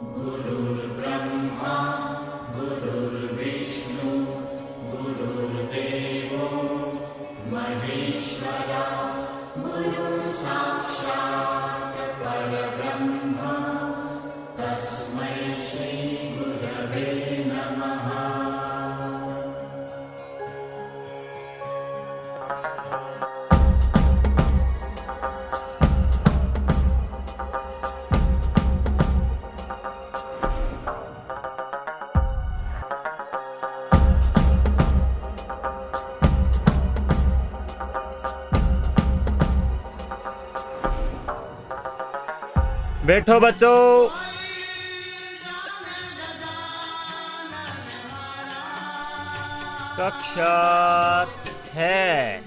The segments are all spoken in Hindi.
गुरुर्ब्रह्मा गुरुर्विष्णु गुरुर्देवो महेश्वरा गुरुः साक्षात् परब्रह्म तस्मै श्री गुरवे नमः। बैठो बच्चों। कक्षा 6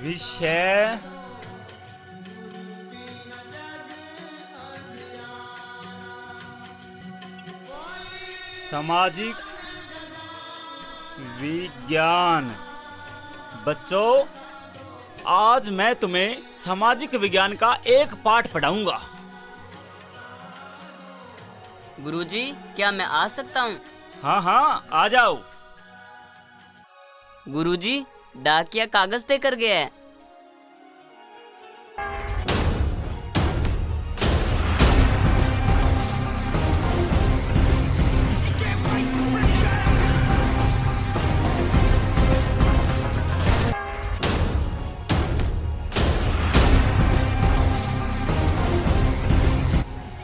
विषय सामाजिक विज्ञान। बच्चों, आज मैं तुम्हें सामाजिक विज्ञान का एक पाठ पढ़ाऊंगा। गुरुजी, क्या मैं आ सकता हूँ? हाँ हाँ, आ जाओ। गुरुजी, डाकिया कागज देकर गया है।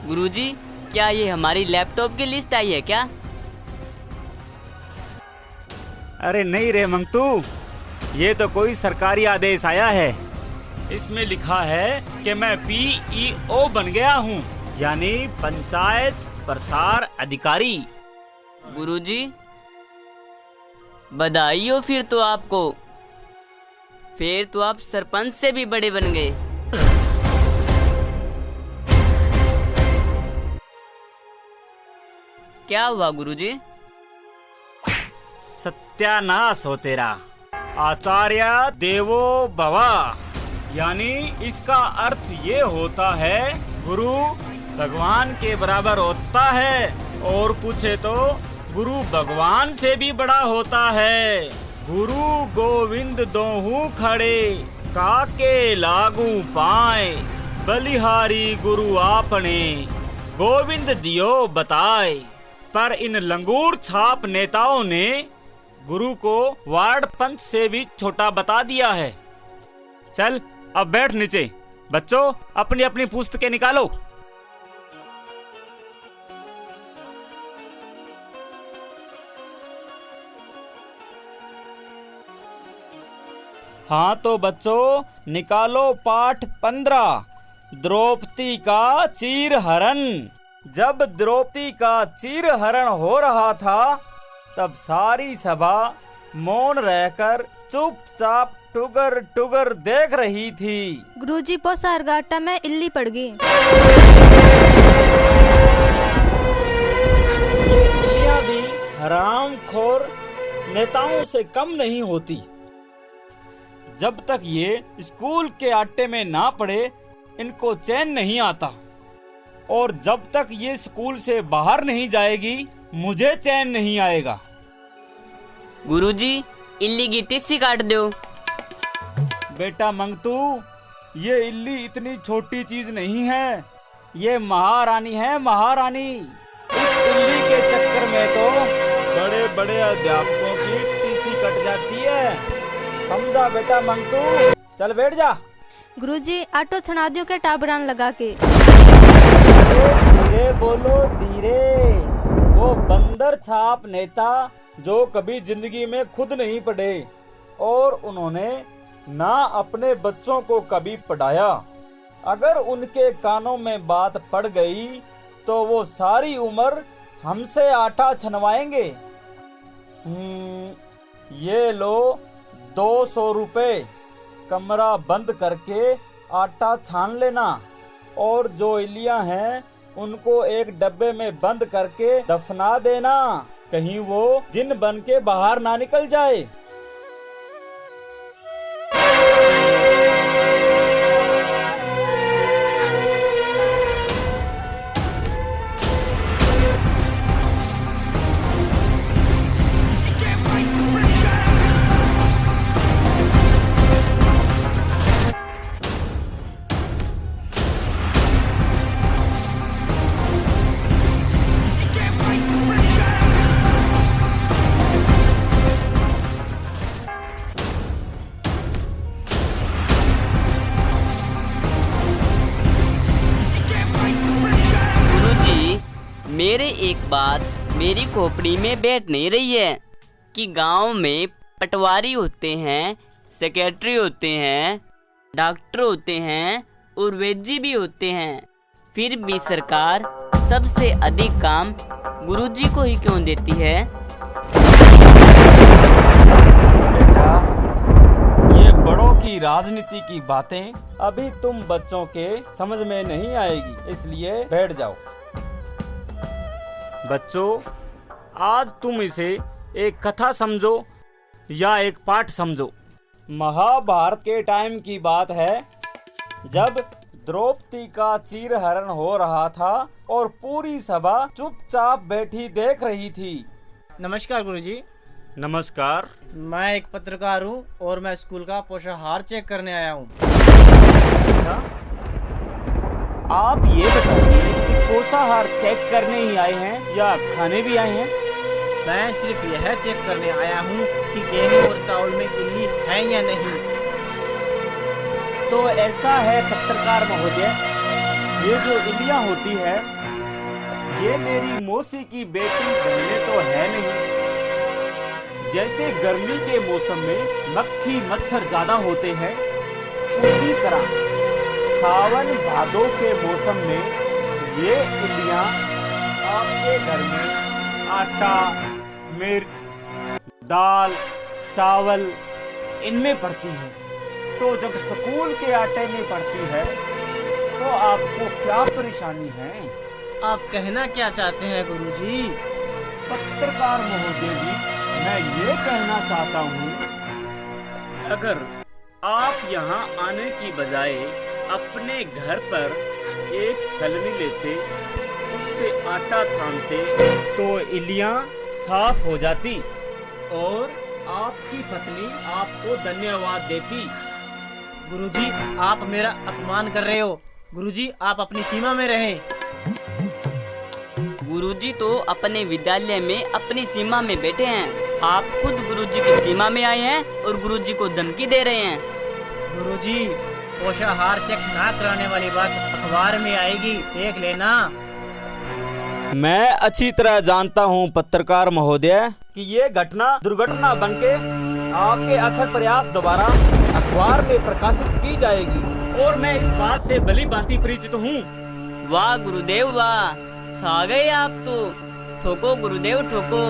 गुरुजी, क्या ये हमारी लैपटॉप की लिस्ट आई है क्या? अरे नहीं रे मंगतू, ये तो कोई सरकारी आदेश आया है। इसमें लिखा है कि मैं PEO बन गया हूँ, यानी पंचायत प्रसार अधिकारी। गुरुजी, बधाई हो फिर तो आपको। फिर तो आप सरपंच से भी बड़े बन गए। क्या हुआ गुरुजी? सत्यानाश हो तेरा। आचार्य देवो भवा, यानी इसका अर्थ ये होता है गुरु भगवान के बराबर होता है, और पूछे तो गुरु भगवान से भी बड़ा होता है। गुरु गोविंद दोहू खड़े, काके लागू पाए, बलिहारी गुरु आपने, गोविंद दियो बताए। पर इन लंगूर छाप नेताओं ने गुरु को वार्ड पंच से भी छोटा बता दिया है। चल अब बैठ नीचे। बच्चों, अपनी अपनी पुस्तकें निकालो। हाँ तो बच्चों, निकालो पाठ 15, द्रौपदी का चीरहरण। जब द्रौपदी का चीरहरण हो रहा था, तब सारी सभा मौन रहकर चुपचाप टुगर टुगर देख रही थी। गुरुजी, पोसार घाटा में इल्ली पड़ गई। ये इल्लियां भी हरामखोर नेताओं से कम नहीं होती। जब तक ये स्कूल के आटे में ना पड़े, इनको चैन नहीं आता, और जब तक ये स्कूल से बाहर नहीं जाएगी, मुझे चैन नहीं आएगा। गुरुजी, इल्ली की टिस्सी काट दो। बेटा मंगतू, ये इल्ली इतनी छोटी चीज नहीं है, ये महारानी है, महारानी। इस इल्ली के चक्कर में तो बड़े बड़े अध्यापकों की टीसी कट जाती है। समझा बेटा मंगतू? चल बैठ जा। गुरुजी, आटो छना दियो के टाबरान लगा के। धीरे बोलो, धीरे। वो बंदर छाप नेता जो कभी जिंदगी में खुद नहीं पढ़े, और उन्होंने ना अपने बच्चों को कभी पढ़ाया, अगर उनके कानों में बात पड़ गई तो वो सारी उम्र हमसे आटा छनवाएंगे। ये लो 200 रुपए, कमरा बंद करके आटा छान लेना, और जो इल्लियां हैं उनको एक डब्बे में बंद करके दफना देना, कहीं वो जिन बन के बाहर ना निकल जाए। मेरे एक बात मेरी खोपड़ी में बैठ नहीं रही है कि गांव में पटवारी होते हैं, सेक्रेटरी होते हैं, डॉक्टर होते हैं और वैद्य भी होते हैं, फिर भी सरकार सबसे अधिक काम गुरुजी को ही क्यों देती है? बेटा, ये बड़ों की राजनीति की बातें अभी तुम बच्चों के समझ में नहीं आएगी, इसलिए बैठ जाओ। बच्चों, आज तुम इसे एक कथा समझो या एक पाठ समझो। महाभारत के टाइम की बात है, जब द्रौपदी का चीरहरण हो रहा था और पूरी सभा चुपचाप बैठी देख रही थी। नमस्कार गुरुजी। नमस्कार। मैं एक पत्रकार हूँ और मैं स्कूल का पोषाहार चेक करने आया हूँ। आप ये बताइए कि पोषाहार चेक करने ही आए हैं या खाने भी आए हैं? मैं सिर्फ यह चेक करने आया हूँ कि गेहूँ और चावल में इल्ली है या नहीं। तो ऐसा है पत्रकार महोदय, ये जो इल्लियाँ होती है ये मेरी मौसी की बेटी बहनें तो है नहीं। जैसे गर्मी के मौसम में मक्खी मच्छर ज्यादा होते हैं, उसी तरह सावन भादों के मौसम में ये इल्लियाँ आपके घर में आटा, मिर्च, दाल, चावल इनमें पड़ती है। तो जब स्कूल के आटे में पड़ती है तो आपको क्या परेशानी है? आप कहना क्या चाहते हैं गुरुजी? पत्रकार महोदय जी, मैं ये कहना चाहता हूँ, अगर आप यहाँ आने की बजाय अपने घर पर एक छलनी लेते, उससे आटा छानते तो इल्लियाँ साफ हो जाती और आपकी पत्नी आपको धन्यवाद देती। गुरुजी, आप मेरा अपमान कर रहे हो। गुरुजी, आप अपनी सीमा में रहें। गुरुजी तो अपने विद्यालय में अपनी सीमा में बैठे हैं, आप खुद गुरुजी की सीमा में आए हैं और गुरुजी को धमकी दे रहे हैं। गुरुजी, पोषाहार चेक ना कराने वाली बात अखबार में आएगी, देख लेना। मैं अच्छी तरह जानता हूँ पत्रकार महोदय कि ये घटना दुर्घटना बनके आपके अथक प्रयास दोबारा अखबार में प्रकाशित की जाएगी और मैं इस बात से भली भांति परिचित हूँ। वाह गुरुदेव वाह, छा गए आप तो। ठोको गुरुदेव ठोको।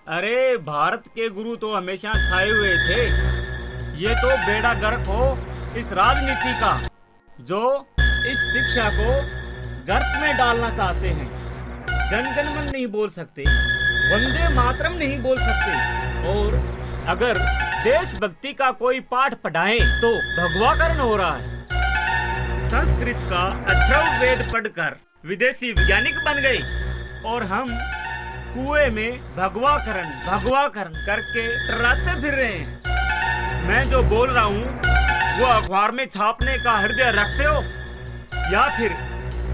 अरे भारत के गुरु तो हमेशा छाए हुए थे, ये तो बेड़ा गर्क हो इस राजनीति का जो इस शिक्षा को गर्त में डालना चाहते हैं। जनगण मन नहीं बोल सकते, वंदे मातरम नहीं बोल सकते, और अगर देशभक्ति का कोई पाठ पढ़ाएं तो भगवाकरण हो रहा है। संस्कृत का अथर्ववेद पढ़कर विदेशी वैज्ञानिक बन गए और हम कुएं में भगवाकरण करके टर्राते फिर रहे हैं। मैं जो बोल रहा हूँ वो अखबार में छापने का हृदय रखते हो या फिर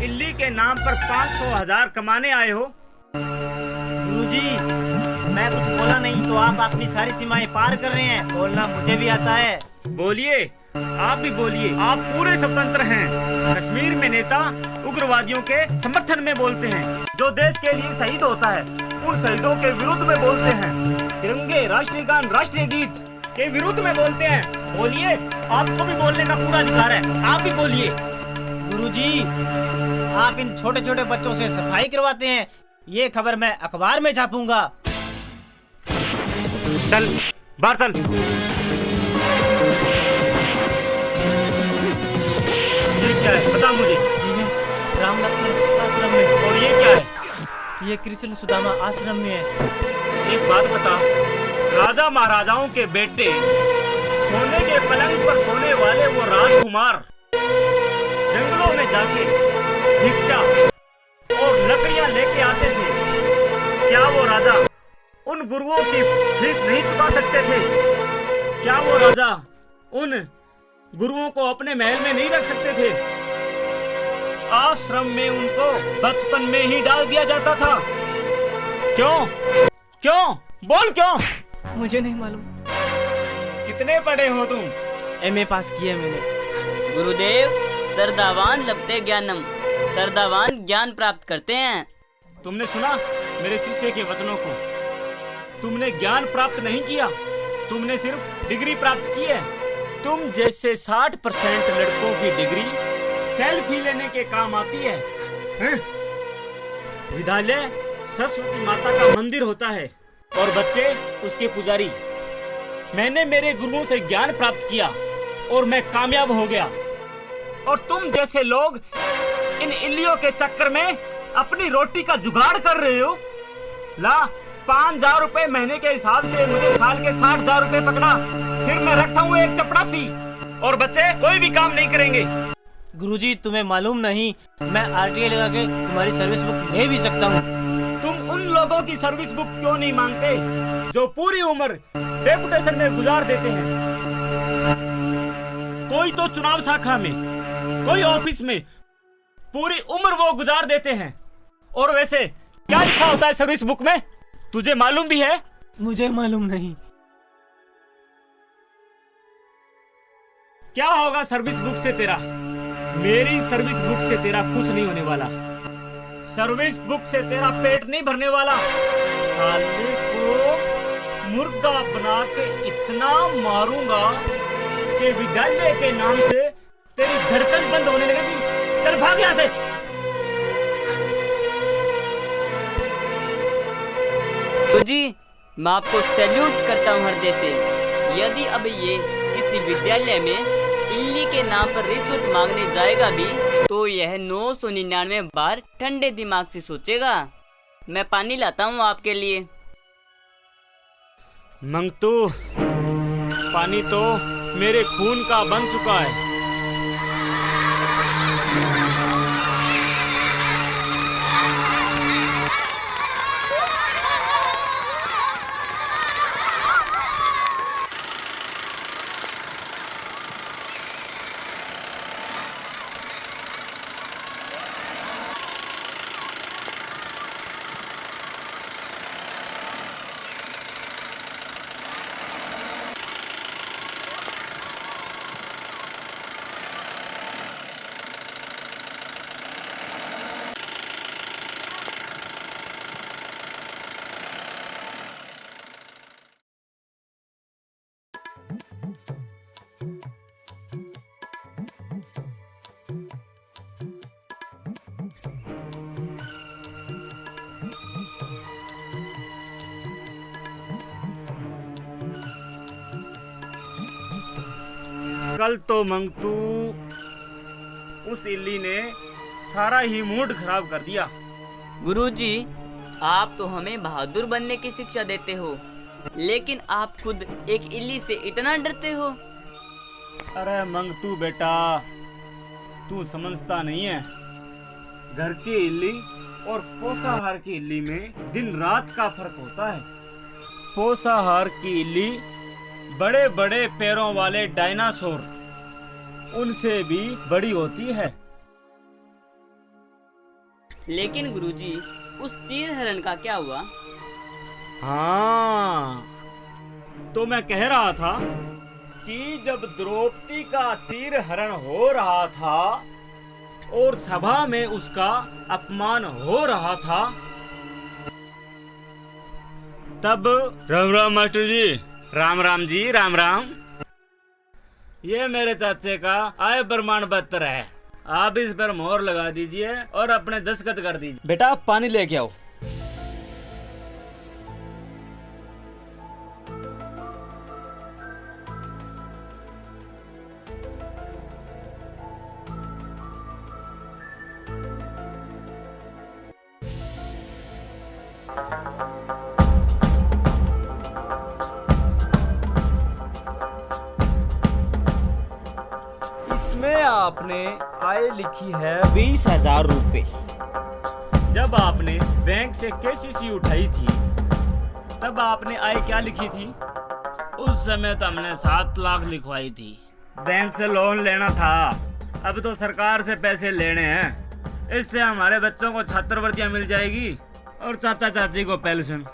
इल्ली के नाम पर 500,000 कमाने आए हो? गुरुजी, मैं कुछ बोला नहीं तो आप अपनी सारी सीमाएं पार कर रहे हैं। बोलना मुझे भी आता है। बोलिए, आप भी बोलिए, आप पूरे स्वतंत्र हैं। कश्मीर में नेता उग्रवादियों के समर्थन में बोलते हैं, जो देश के लिए शहीद होता है उन शहीदों के विरुद्ध में बोलते हैं, तिरंगे, राष्ट्रीय गान, राष्ट्रीय गीत के विरुद्ध में बोलते हैं। बोलिए, आपको भी बोलने का पूरा अधिकार है, आप भी बोलिए। गुरुजी, आप इन छोटे छोटे बच्चों से सफाई करवाते हैं, ये खबर मैं अखबार में छापूंगा। चल बाहर चल। ये क्या है बता मुझे। ये राम लक्ष्मण आश्रम में। और ये क्या है? ये कृष्ण सुदामा आश्रम में है। एक बात बता, राजा महाराजाओं के बेटे सोने के पलंग पर सोने वाले वो राजकुमार जंगलों में जाके भिक्षा और लकड़ियां लेके आते थे, क्या वो राजा उन गुरुओं की फीस नहीं चुका सकते थे? क्या वो राजा उन गुरुओं को अपने महल में नहीं रख सकते थे? आश्रम में उनको बचपन में ही डाल दिया जाता था। क्यों? क्यों? बोल क्यों? मुझे नहीं मालूम। कितने पढ़े हो तुम? एमए पास किया मैंने। गुरुदेव, श्रद्धावान लभते ज्ञानम, श्रद्धावान ज्ञान प्राप्त करते हैं। तुमने सुना मेरे शिष्य के वचनों को? तुमने ज्ञान प्राप्त नहीं किया, तुमने सिर्फ डिग्री प्राप्त की है। तुम जैसे 60% लड़कों की डिग्री सेल्फी लेने के काम आती है, हैं? विद्यालय सरस्वती माता का मंदिर होता है और बच्चे उसके पुजारी। मैंने मेरे गुरुओं से ज्ञान प्राप्त किया और मैं कामयाब हो गया, और तुम जैसे लोग इन इल्लियों के चक्कर में अपनी रोटी का जुगाड़ कर रहे हो। ला 5,000 रुपए महीने के हिसाब से मुझे साल के 60,000 रुपए पकड़ा, फिर मैं रखता हूँ एक चपरासी, और बच्चे कोई भी काम नहीं करेंगे। गुरुजी, तुम्हें मालूम नहीं, मैं आरटीआई लगा के तुम्हारी सर्विस बुक ले भी सकता हूँ। तुम उन लोगों की सर्विस बुक क्यों नहीं मांगते जो पूरी उम्र डेपुटेशन में गुजार देते हैं? कोई तो चुनाव शाखा में, कोई ऑफिस में पूरी उम्र वो गुजार देते हैं। और वैसे क्या लिखा होता है सर्विस बुक में, तुझे मालूम भी है? मुझे मालूम नहीं। क्या होगा सर्विस बुक से तेरा? मेरी सर्विस बुक से तेरा कुछ नहीं होने वाला। सर्विस बुक से तेरा पेट नहीं भरने वाला। साले को मुर्गा बना के इतना मारूंगा कि विद्यालय के नाम से तेरी धड़कन बंद होने लगेगी। चल भाग यहाँ से। गुरुजी, मैं आपको सैल्यूट करता हूँ हृदय से। यदि अब ये किसी विद्यालय में इल्ली के नाम पर रिश्वत मांगने जाएगा भी, तो यह 999 बार ठंडे दिमाग से सोचेगा। मैं पानी लाता हूँ आपके लिए। मंगतू, पानी तो मेरे खून का बन चुका है। कल तो मंगतू उस इल्ली ने सारा ही मूड खराब कर दिया। गुरुजी, आप तो हमें बहादुर बनने की शिक्षा देते हो, लेकिन आप खुद एक इल्ली से इतना डरते हो। अरे मंगतू बेटा, तू समझता नहीं है। घर की इल्ली और पोषाहार की इल्ली में दिन रात का फर्क होता है। पोषाहार की इल्ली बड़े बड़े पैरों वाले डायनासोर, उनसे भी बड़ी होती है। लेकिन गुरुजी, उस चीर हरण का क्या हुआ? हाँ, तो मैं कह रहा था कि जब द्रौपदी का चीर हरण हो रहा था और सभा में उसका अपमान हो रहा था, तब राम राम मास्टर जी। राम राम जी, राम राम। ये मेरे चाचे का आय प्रमाण पत्र है, आप इस पर मोहर लगा दीजिए और अपने दस्तखत कर दीजिए। बेटा पानी लेके आओ। इसमें आपने आय लिखी है 20,000 रुपए। जब आपने बैंक से केसीसी उठाई थी तब आपने आय क्या लिखी थी? उस समय तो हमने 7 लाख लिखवाई थी। बैंक से लोन लेना था, अब तो सरकार से पैसे लेने हैं। इससे हमारे बच्चों को छात्रवृत्तियां मिल जाएगी और चाचा चाची को पेंशन।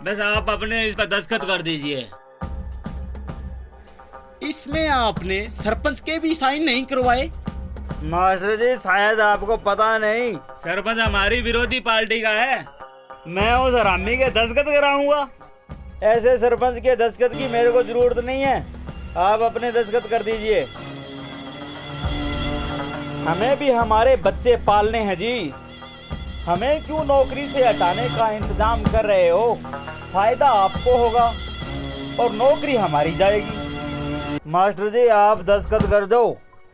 बस आप अपने इस पर दस्तखत कर दीजिए। इसमें आपने सरपंच के भी साइन नहीं करवाए। मास्टर जी शायद आपको पता नहीं, सरपंच हमारी विरोधी पार्टी का है। मैं उस हरामी के दस्तखत कराऊंगा। ऐसे सरपंच के दस्तखत की मेरे को जरूरत नहीं है, आप अपने दस्तखत कर दीजिए। हमें भी हमारे बच्चे पालने हैं जी, हमें क्यों नौकरी से हटाने का इंतजाम कर रहे हो? फायदा आपको होगा और नौकरी हमारी जाएगी। मास्टर जी आप दस्तखत कर दो।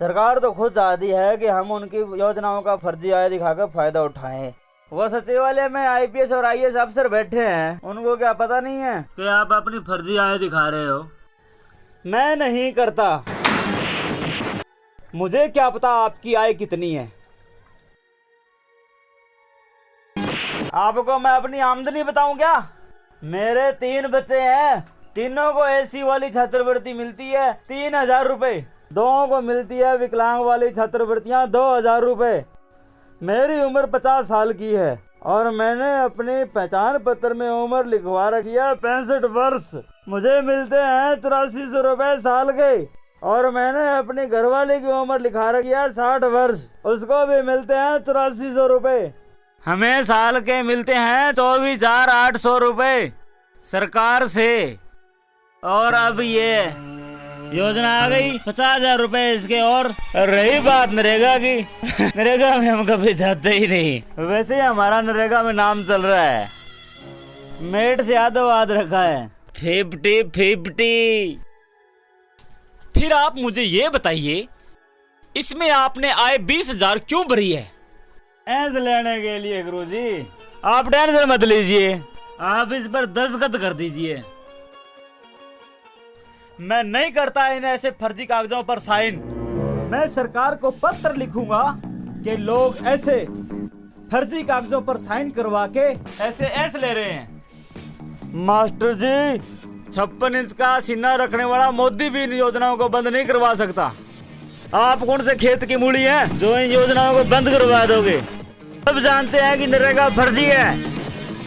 सरकार तो खुद चाहती है कि हम उनकी योजनाओं का फर्जी आय दिखाकर फायदा उठाएं। वो सचिवालय में आईपीएस और आईएएस अफसर बैठे हैं, उनको क्या पता नहीं है कि आप अपनी फर्जी आय दिखा रहे हो? मैं नहीं करता, मुझे क्या पता आपकी आय कितनी है। आपको मैं अपनी आमदनी बताऊं क्या? मेरे 3 बच्चे हैं, तीनों को एसी वाली छात्रवृत्ति मिलती है 3000 रुपए, 2 को मिलती है विकलांग वाली छात्रवृत्तियां 2000 रुपए। मेरी उम्र 50 साल की है और मैंने अपनी पहचान पत्र में उम्र लिखवा रखी है 65 वर्ष। मुझे मिलते हैं 8400 रुपए साल के, और मैंने अपनी घरवाली की उम्र लिखा रखी है 60 वर्ष, उसको भी मिलते हैं 8400 रुपए। हमें साल के मिलते हैं 24,800 रुपए सरकार से। और अब ये योजना आ गई 50,000 रुपए इसके। और रही बात नरेगा की, नरेगा में हम कभी जाते ही नहीं। वैसे ही हमारा नरेगा में नाम चल रहा है, मेट से याद रखा है 50-50। फिर आप मुझे ये बताइए, इसमें आपने आय 20,000 क्यों भरी है? ऐस लेने के लिए गुरुजी। आप टेंशन मत लीजिए, आप इस पर दस्तखत कर दीजिए। मैं नहीं करता इन ऐसे फर्जी कागजों पर साइन। मैं सरकार को पत्र लिखूंगा कि लोग ऐसे फर्जी कागजों पर साइन करवा के ऐसे ले रहे हैं। मास्टर जी 56 इंच का सीना रखने वाला मोदी भी इन योजनाओं को बंद नहीं करवा सकता। आप कौन से खेत की मूली हैं जो इन योजनाओं को बंद करवा दोगे? सब जानते हैं कि नरेगा फर्जी है,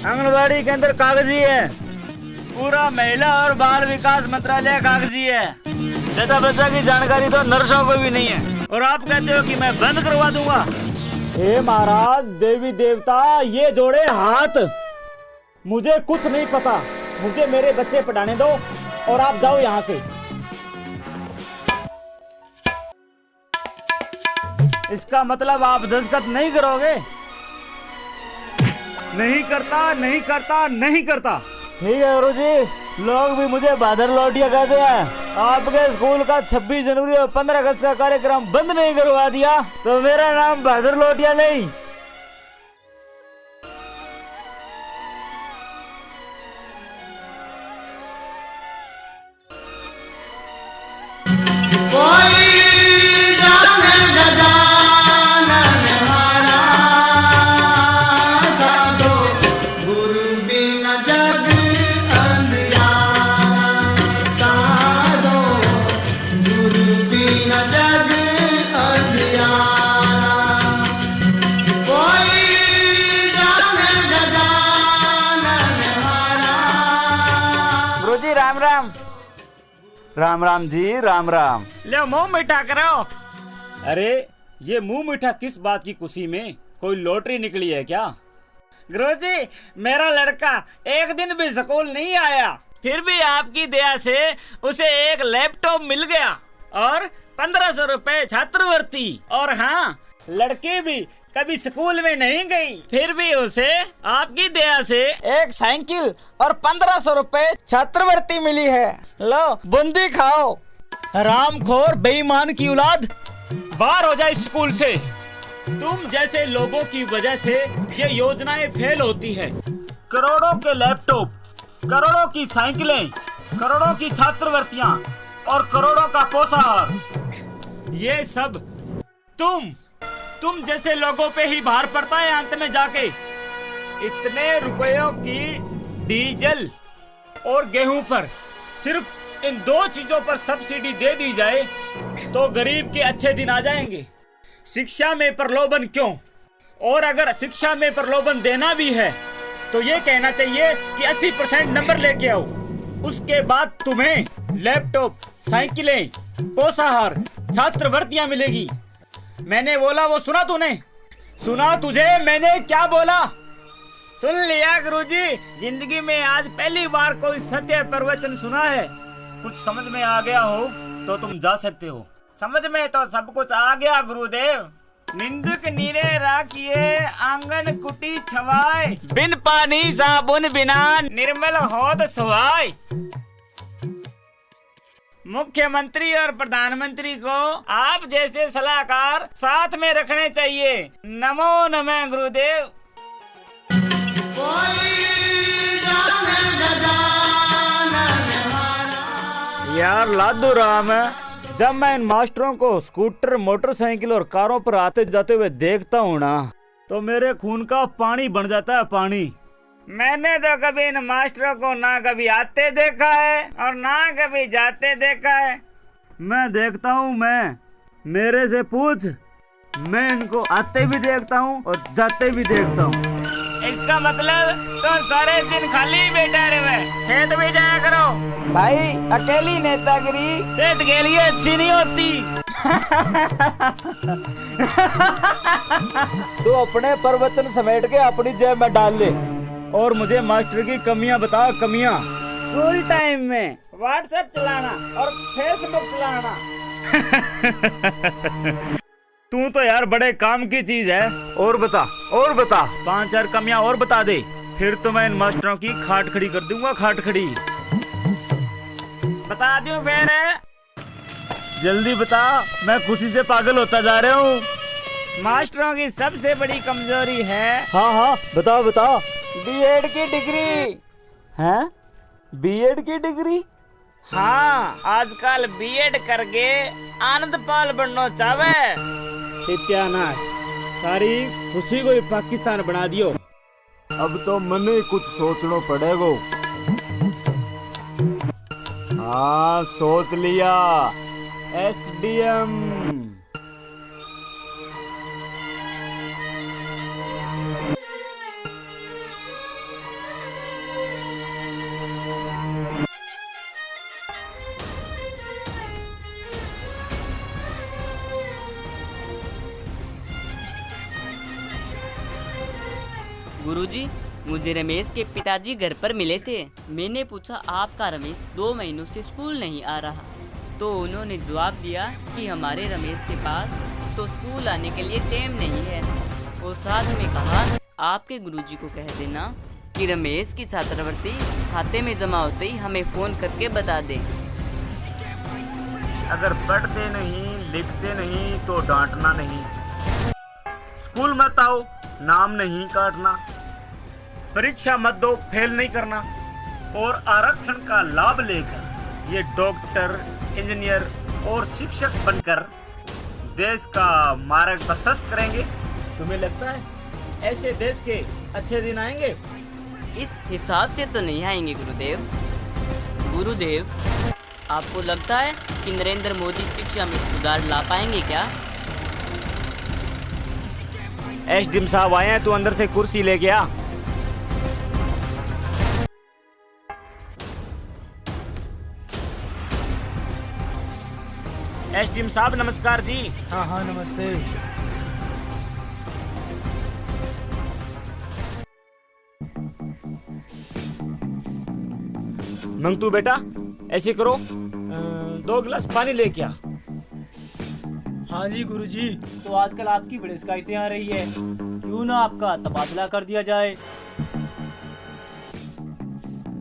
आंगनबाड़ी केंद्र कागजी है, पूरा महिला और बाल विकास मंत्रालय कागजी है, जैसा बच्चा की जानकारी तो नर्सों को भी नहीं है, और आप कहते हो कि मैं बंद करवा दूंगा। हे महाराज, देवी देवता ये जोड़े हाथ, मुझे कुछ नहीं पता, मुझे मेरे बच्चे पढ़ाने दो और आप जाओ यहाँ से। इसका मतलब आप दस्तखत नहीं करोगे? नहीं करता, नहीं करता, नहीं करता। ठीक है गुरु जी, लोग भी मुझे बहादुर लौटिया कहते हैं। आपके स्कूल का 26 जनवरी और 15 अगस्त का कार्यक्रम बंद नहीं करवा दिया तो मेरा नाम बहादुर लौटिया नहीं। राम राम जी, राम राम। ले मुंह मीठा करो। अरे ये मुंह मीठा किस बात की खुशी में? कोई लॉटरी निकली है क्या? गुरुजी मेरा लड़का एक दिन भी स्कूल नहीं आया, फिर भी आपकी दया से उसे एक लैपटॉप मिल गया और 1500 रुपए छात्रवृत्ति। और हाँ, लड़की भी कभी स्कूल में नहीं गई, फिर भी उसे आपकी दया से एक साइकिल और 1500 रुपए छात्रवृत्ति मिली है। लो बूंदी खाओ। हरामखोर बेईमान की औलाद, बाहर हो जाए स्कूल से। तुम जैसे लोगों की वजह से ये योजनाएं फेल होती है। करोड़ों के लैपटॉप, करोड़ों की साइकिलें, करोड़ों की छात्रवृत्तियां और करोड़ों का पोषाहार, ये सब तुम जैसे लोगों पे ही भार पड़ता है अंत में जाके। इतने रुपयों की डीजल और गेहूं पर सिर्फ इन 2 चीजों पर सब्सिडी दे दी जाए तो गरीब के अच्छे दिन आ जाएंगे। शिक्षा में प्रलोभन क्यों? और अगर शिक्षा में प्रलोभन देना भी है तो ये कहना चाहिए कि 80% नंबर लेके आओ, उसके बाद तुम्हें लैपटॉप, साइकिलें, पोषाहार, छात्रवृत्तियां मिलेगी। मैंने बोला वो सुना तूने? सुना तुझे मैंने क्या बोला? सुन लिया गुरुजी। जिंदगी में आज पहली बार कोई सत्य प्रवचन सुना है। कुछ समझ में आ गया हो तो तुम जा सकते हो। समझ में तो सब कुछ आ गया गुरुदेव। निंदक नीरे राखिए आंगन कुटी छवाए, बिन पानी साबुन बिना निर्मल होत सुहाय। मुख्यमंत्री और प्रधानमंत्री को आप जैसे सलाहकार साथ में रखने चाहिए। नमो नमः गुरुदेव। यार लादू राम, जब मैं इन मास्टरों को स्कूटर, मोटरसाइकिल और कारों पर आते जाते हुए देखता हूँ ना, तो मेरे खून का पानी बन जाता है पानी। मैंने तो कभी इन मास्टरों को ना कभी आते देखा है और ना कभी जाते देखा है। मैं देखता हूँ, मैं मेरे से पूछ, मैं इनको आते भी देखता हूँ और जाते भी देखता हूँ। इसका मतलब तो सारे दिन खाली बैठा रहे, खेत भी जाया करो। भाई अकेली नेतागिरी सेहत के लिए अच्छी नहीं होती। तो अपने प्रवचन समेट के अपनी जेब में डाल ले और मुझे मास्टर की कमियां बता। कमियां स्कूल टाइम में व्हाट्सएप चलाना और फेसबुक चलाना। तू तो यार बड़े काम की चीज है। और बता 5-4 कमियां और बता दे, फिर तो मैं इन मास्टरों की खाट खड़ी कर दूंगा। खाट खड़ी बता दूं फिर? जल्दी बता, मैं खुशी से पागल होता जा रहा हूँ। मास्टरों की सबसे बड़ी कमजोरी है। हाँ बताओ। बीएड की डिग्री। हैं? बीएड की डिग्री? हाँ, आजकल बीएड करके आनंद पाल बनना चाहे। सत्यानाश, सारी खुशी को ही पाकिस्तान बना दियो। अब तो मने कुछ सोचना पड़ेगा। हाँ, सोच लिया। एसडीएम। गुरुजी, मुझे रमेश के पिताजी घर पर मिले थे। मैंने पूछा आपका रमेश 2 महीनों से स्कूल नहीं आ रहा, तो उन्होंने जवाब दिया कि हमारे रमेश के पास तो स्कूल आने के लिए टाइम नहीं है। और साथ में कहा आपके गुरुजी को कह देना कि रमेश की छात्रवृत्ति खाते में जमा होते ही हमें फ़ोन करके बता दें। अगर पढ़ते नहीं लिखते नहीं तो डांटना नहीं। स्कूल मत आओ, नाम नहीं काटना। परीक्षा मत दो, फेल नहीं करना। और आरक्षण का लाभ लेकर ये डॉक्टर, इंजीनियर और शिक्षक बनकर देश का मार्ग प्रशस्त करेंगे। तुम्हें लगता है ऐसे देश के अच्छे दिन आएंगे? इस हिसाब से तो नहीं आएंगे गुरुदेव, आपको लगता है कि नरेंद्र मोदी शिक्षा में सुधार ला पाएंगे क्या? एसडीएम साहब आए हैं, तू अंदर से कुर्सी लेके आ। एसडीएम साहब नमस्कार जी। हाँ नमस्ते। मंगतू बेटा, ऐसे करो, 2 गिलास पानी लेके आ। हाँ जी गुरुजी, तो आजकल आपकी बड़ी शिकायतें आ रही है, क्यों ना आपका तबादला कर दिया जाए।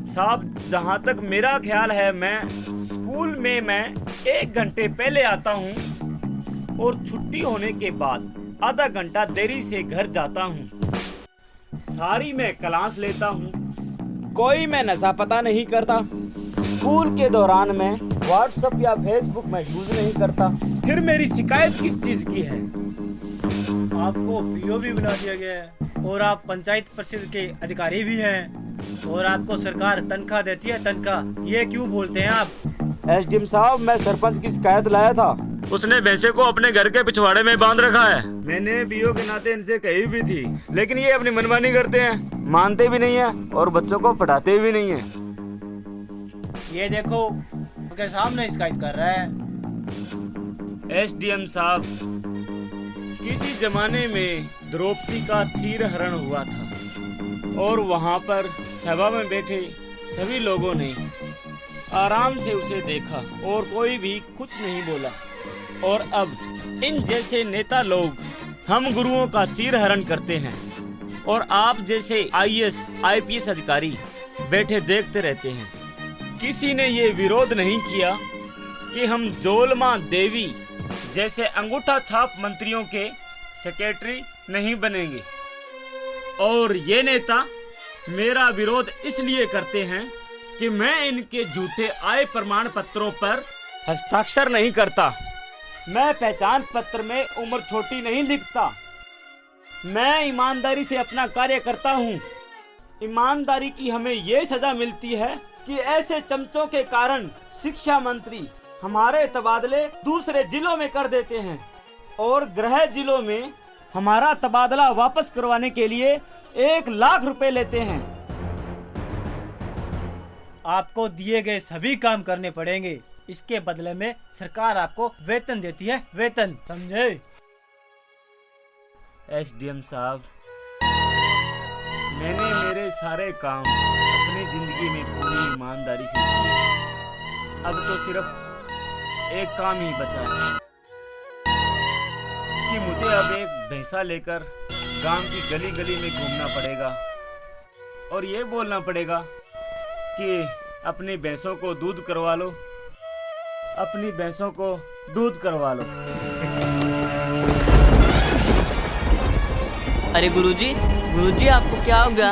साहब, जहाँ तक मेरा ख्याल है, मैं स्कूल में 1 घंटे पहले आता हूँ और छुट्टी होने के बाद आधा घंटा देरी से घर जाता हूँ। सारी मैं क्लास लेता हूँ, कोई मैं नशा पता नहीं करता। स्कूल के दौरान मैं व्हाट्सएप या फेसबुक में यूज नहीं करता। फिर मेरी शिकायत किस चीज की है? आपको पीओ भी बना दिया गया है और आप पंचायत परिषद के अधिकारी भी हैं और आपको सरकार तनख्वाह देती है। तनख्वाह ये क्यों बोलते हैं आप? एसडीएम साहब, मैं सरपंच की शिकायत लाया था। उसने भैंसे को अपने घर के पिछवाड़े में बांध रखा है। मैंने बीओ के नाते इनसे कही भी थी, लेकिन ये अपनी मनमानी करते हैं, मानते भी नहीं है और बच्चों को पढ़ाते भी नहीं है। ये देखो, उनके सामने शिकायत कर रहा है। एसडीएम साहब, किसी जमाने में द्रौपदी का चीरहरण हुआ था और वहां पर सभा में बैठे सभी लोगों ने आराम से उसे देखा और कोई भी कुछ नहीं बोला। और अब इन जैसे नेता लोग हम गुरुओं का चीरहरण करते हैं और आप जैसे IAS IPS अधिकारी बैठे देखते रहते हैं। किसी ने ये विरोध नहीं किया कि हम जोलमा देवी जैसे अंगूठा छाप मंत्रियों के सेक्रेटरी नहीं बनेंगे। और ये नेता मेरा विरोध इसलिए करते हैं कि मैं इनके झूठे आय प्रमाण पत्रों पर हस्ताक्षर नहीं करता। मैं पहचान पत्र में उम्र छोटी नहीं लिखता। मैं ईमानदारी से अपना कार्य करता हूँ। ईमानदारी की हमें ये सजा मिलती है कि ऐसे चमचों के कारण शिक्षा मंत्री हमारे तबादले दूसरे जिलों में कर देते हैं और गृह जिलों में हमारा तबादला वापस करवाने के लिए 1 लाख रुपए लेते हैं। आपको दिए गए सभी काम करने पड़ेंगे। इसके बदले में सरकार आपको वेतन देती है, वेतन, समझे? SDM साहब, मैंने मेरे सारे काम अपनी जिंदगी में पूरी ईमानदारी से किए। अब तो सिर्फ एक काम ही बचा है कि मुझे अब एक भैंसा लेकर गांव की गली गली में घूमना पड़ेगा और ये बोलना पड़ेगा कि अपनी भैंसों को दूध करवा लो, अपनी भैंसों को दूध करवा लो। अरे गुरुजी आपको क्या हो गया?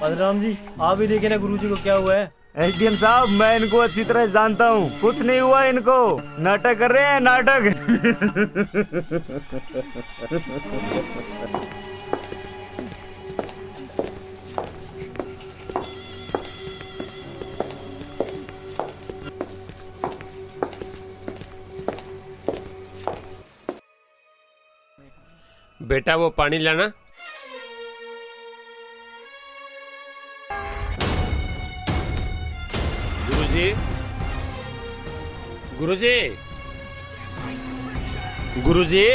बलराम जी, आप ही देखे ना गुरुजी को क्या हुआ है। SDM साहब, मैं इनको अच्छी तरह जानता हूँ, कुछ नहीं हुआ इनको, नाटक कर रहे हैं, नाटक। बेटा वो पानी लाना। गुरुजी, गुरुजी, गुरुजी,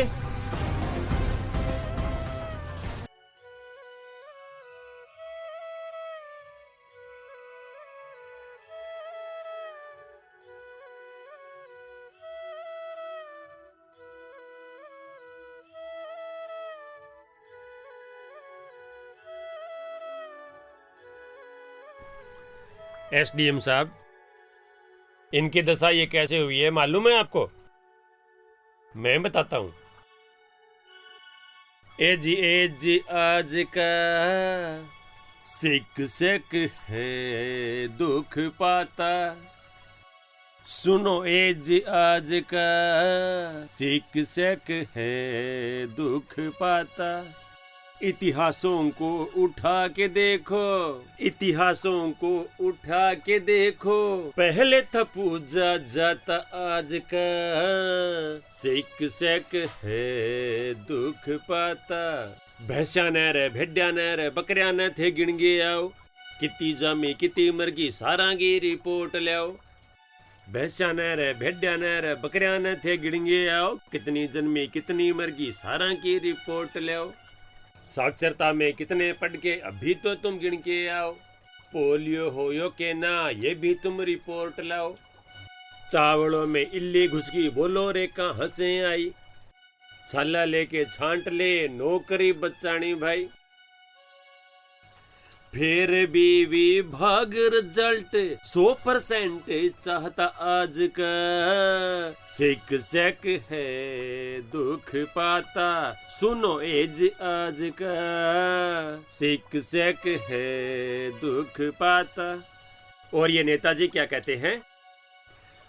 SDM साहब, इनकी दशा ये कैसे हुई है मालूम है आपको? मैं बताता हूँ। एज आज का सिक सिक है दुख पाता, सुनो एज आज का सिक सिक है दुख पाता। इतिहासों को उठा के देखो, इतिहासों को उठा के देखो, पहले था पूजा जाता आज का सिक सिक है दुख पाता। भैंसिया न रे, भेड़िया न रे, बकरिया न थे गिन के आओ, कितनी जामी कितनी मरगी सारा की रिपोर्ट ले आओ। भैंसिया न रे, भेड़िया न रे, बकरिया न थे गिन के आओ, कितनी जन्मी कितनी मरगी सारा की रिपोर्ट ले आओ। साक्षरता में कितने पढ़ के अभी तो तुम गिन के आओ, पोलियो होयो के ना ये भी तुम रिपोर्ट लाओ। चावलों में इल्ली घुस गई बोलो रे कहाँ से आई, छाला लेके छांट ले नौकरी बचानी भाई। फिर भी विभाग रिजल्ट 100% चाहता आज का सिक सिक है दुख पाता, सुनो एज आज का सिक सिक है दुख पाता। और ये नेताजी क्या कहते हैं?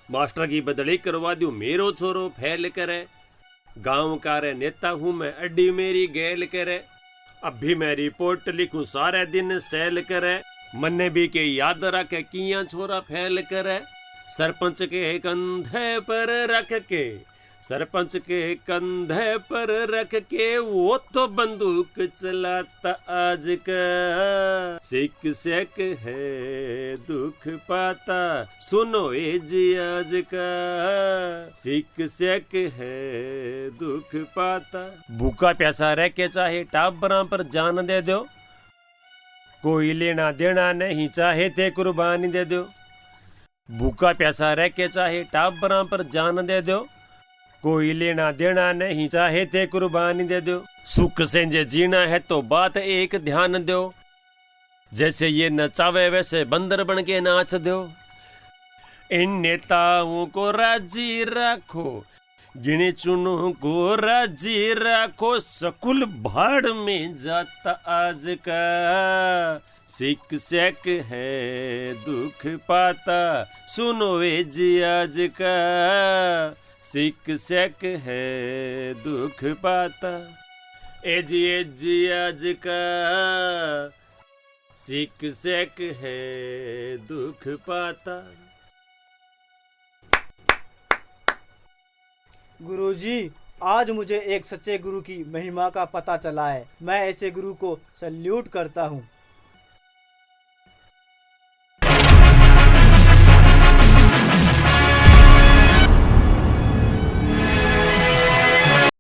मास्टर की बदली करवा दूं मेरो छोरो फैल करे, गांव का रे नेता हूं मैं अड्डी मेरी गैल करे। अब भी मैं रिपोर्ट लिखूं सारे दिन सैल करे, मन्ने भी के याद रखे किया छोरा फैल करे। सरपंच के कंधे पर रख के सरपंच के कंधे पर रख के वो तो बंदूक चलाता आज का, शिक्षक है दुख पाता, सुनो ए जी आज का, शिक्षक है दुख पाता। भूखा प्यासा रह के चाहे टाबरां पर जान दे दो, कोई लेना देना नहीं चाहे थे कुर्बानी दे दो। भूखा प्यासा रह के चाहे टाबरां पर जान दे दो, कोई लेना देना नहीं चाहे थे कुर्बानी दे दो। सुख से जे जीना है तो बात एक ध्यान दो, जैसे ये नचावे वैसे बंदर बन के नाच दो। इन नेताओं को राजी रखो, गिने चुनों को राजी रखो, स्कूल भाड़ में जाता आज का, शिक्षक है दुख पाता, सुनो ए जी आज का, शिक्षक है दुख पाता। ए जी आज का, शिक्षक है दुख पाता। गुरुजी, आज मुझे एक सच्चे गुरु की महिमा का पता चला है। मैं ऐसे गुरु को सल्यूट करता हूँ।